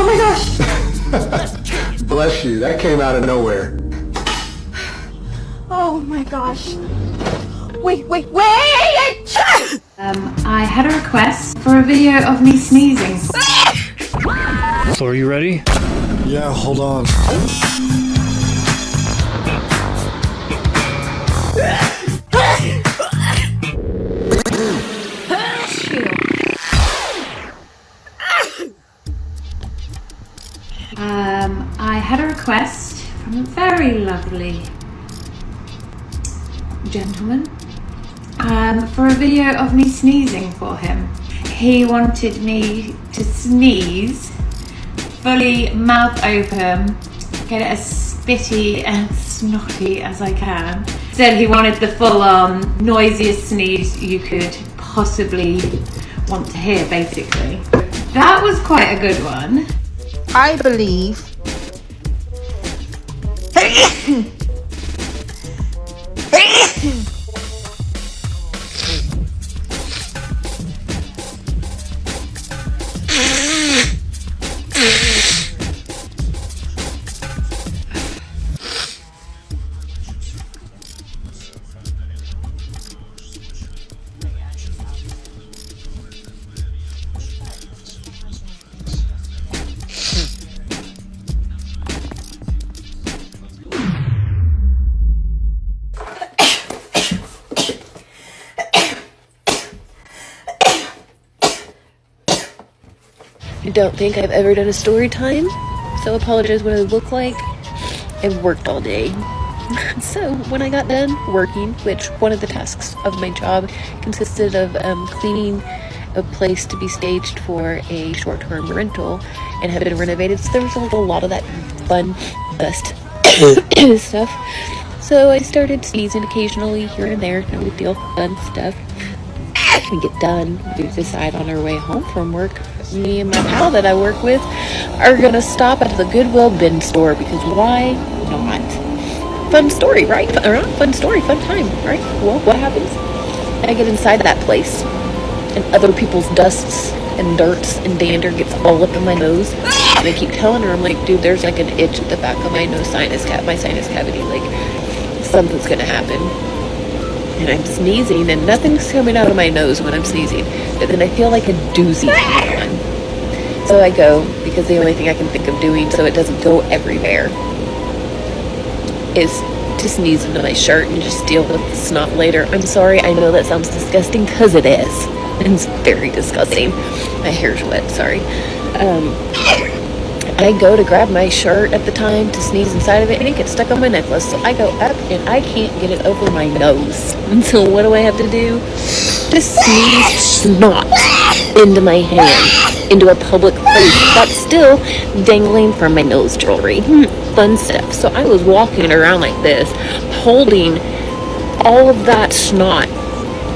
my gosh! Bless you, that came out of nowhere. Oh my gosh. Wait! I had a request for a video of me sneezing. So are you ready? Yeah, hold on. I had a request from a very lovely gentleman for a video of me sneezing for him. He wanted me to sneeze, fully mouth open, get it as spitty and snotty as I can. Instead he wanted the full-on noisiest sneeze you could possibly want to hear, basically. That was quite a good one. I believe I don't think I've ever done a story time, so apologize what I look like. I've worked all day. So when I got done working, which one of the tasks of my job consisted of cleaning a place to be staged for a short-term rental and had been renovated, so there was a lot of that fun dust stuff. So I started sneezing occasionally here and there, no big deal, fun stuff. We get done, we decide on our way home from work, me and my pal that I work with are gonna stop at the Goodwill bin store, because why not? Fun story, right? Fun story, fun time, right? Well, what happens? I get inside that place and other people's dusts and dirts and dander gets all up in my nose, and I keep telling her, I'm like, dude, there's like an itch at the back of my nose, my sinus cavity, like something's gonna happen. And I'm sneezing and nothing's coming out of my nose when I'm sneezing, but then I feel like a doozy coming on. So I go, because the only thing I can think of doing so it doesn't go everywhere is to sneeze into my shirt and just deal with the snot later. I'm sorry, I know that sounds disgusting, because it is. It's very disgusting. My hair's wet, sorry. I go to grab my shirt at the time to sneeze inside of it, and it gets stuck on my necklace. So I go up and I can't get it over my nose. And so what do I have to do? Just sneeze snot into my hand, into a public place that's still dangling from my nose jewelry. Fun stuff. So I was walking around like this, holding all of that snot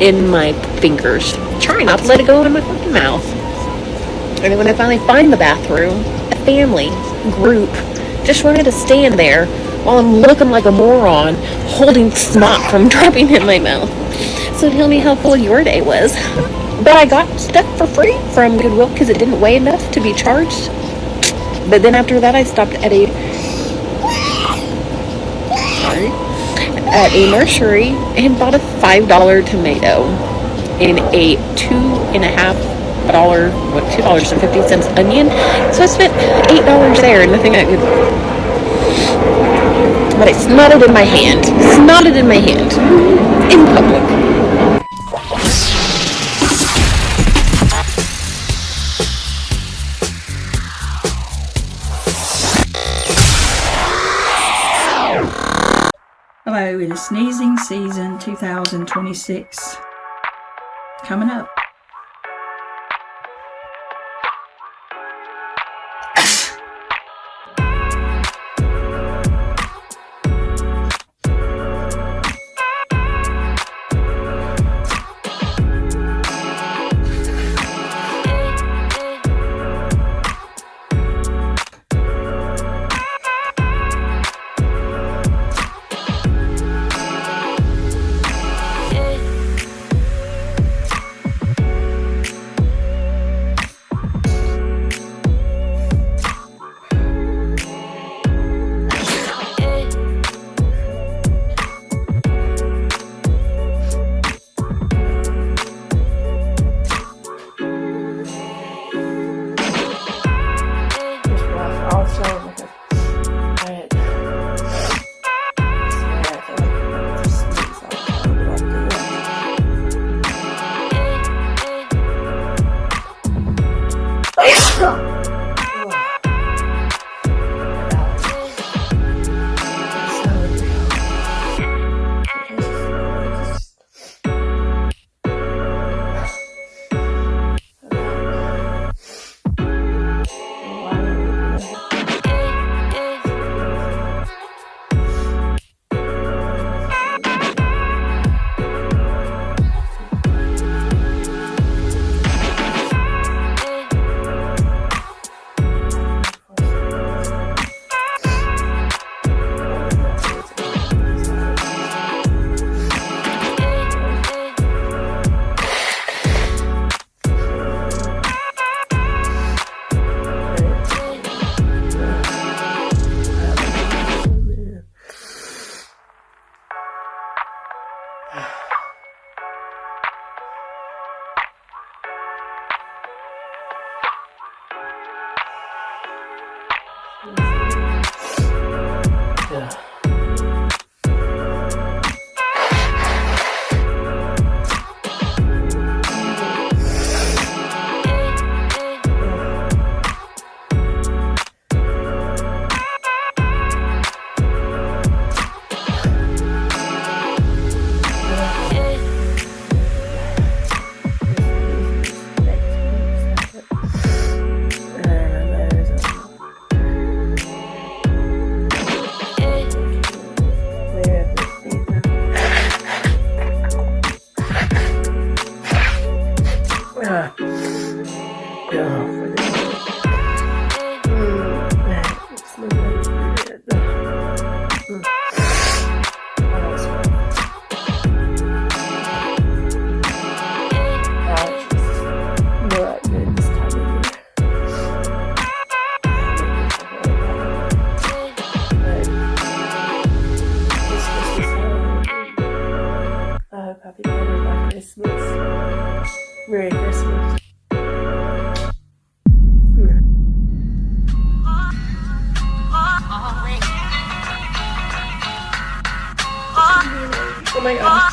in my fingers, trying not to let it go into my fucking mouth. And then when I finally find the bathroom, a family group just wanted to stand there while I'm looking like a moron, holding snot from dropping in my mouth. So tell me how full your day was. But I got stuff for free from Goodwill because it didn't weigh enough to be charged. But then after that, I stopped at a nursery and bought a $5 tomato and a $2.50 onion. So I spent $8 there and nothing at Goodwill. But I snotted in my hand. Snotted in my hand. In public. Hello, it is Sneezing Season 2026 coming up. Merry Christmas. Oh my god.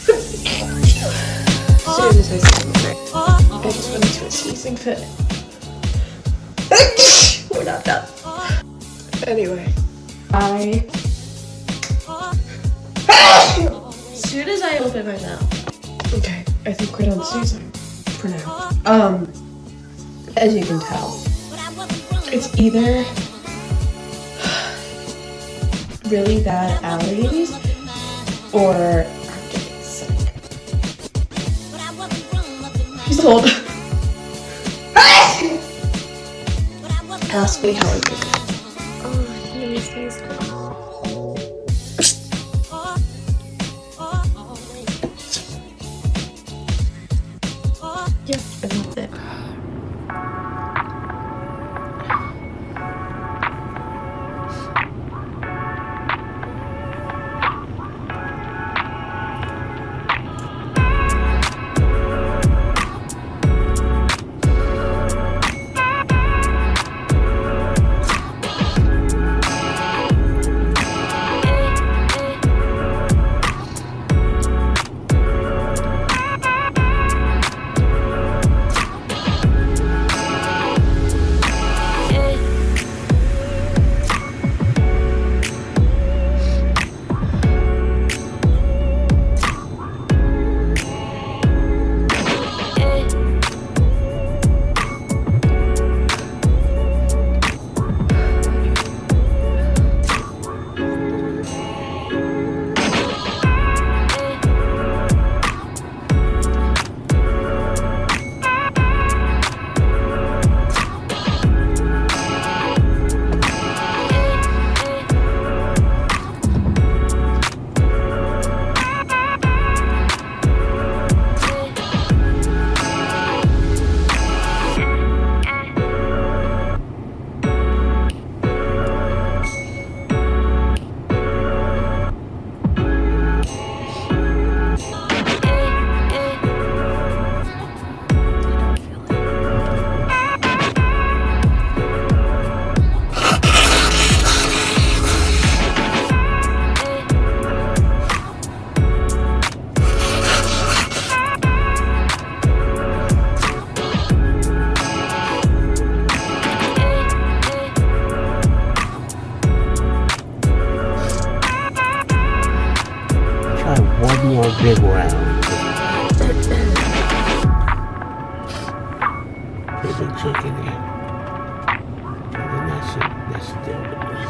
As soon as I said it, I just went into a sneezing fit. We're not done. Anyway, as soon as I open my mouth. Okay, I think we're done sneezing for now. As you can tell, it's either really bad allergies or I'm getting sick. Please hold. Ask me how I'm doing. Oh, let me sneeze. Yep, and that's it. They've been checking in. And then that's dealt with.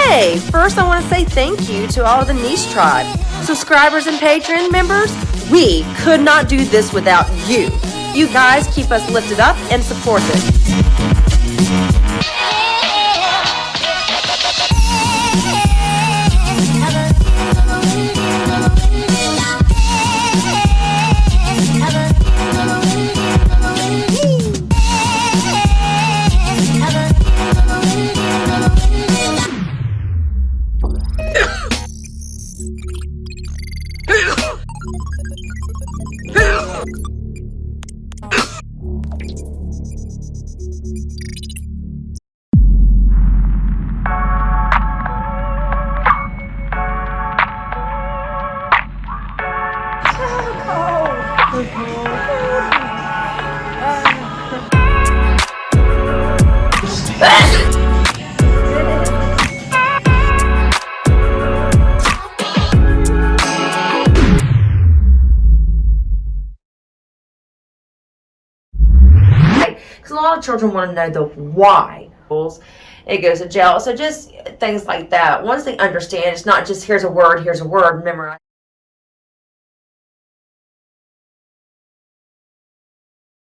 Hey, first I want to say thank you to all of the Neese tribe. Subscribers and Patreon members, we could not do this without you. You guys keep us lifted up and supported. Because a lot of children want to know the why. It goes to jail. So just things like that. Once they understand, it's not just here's a word, memorize.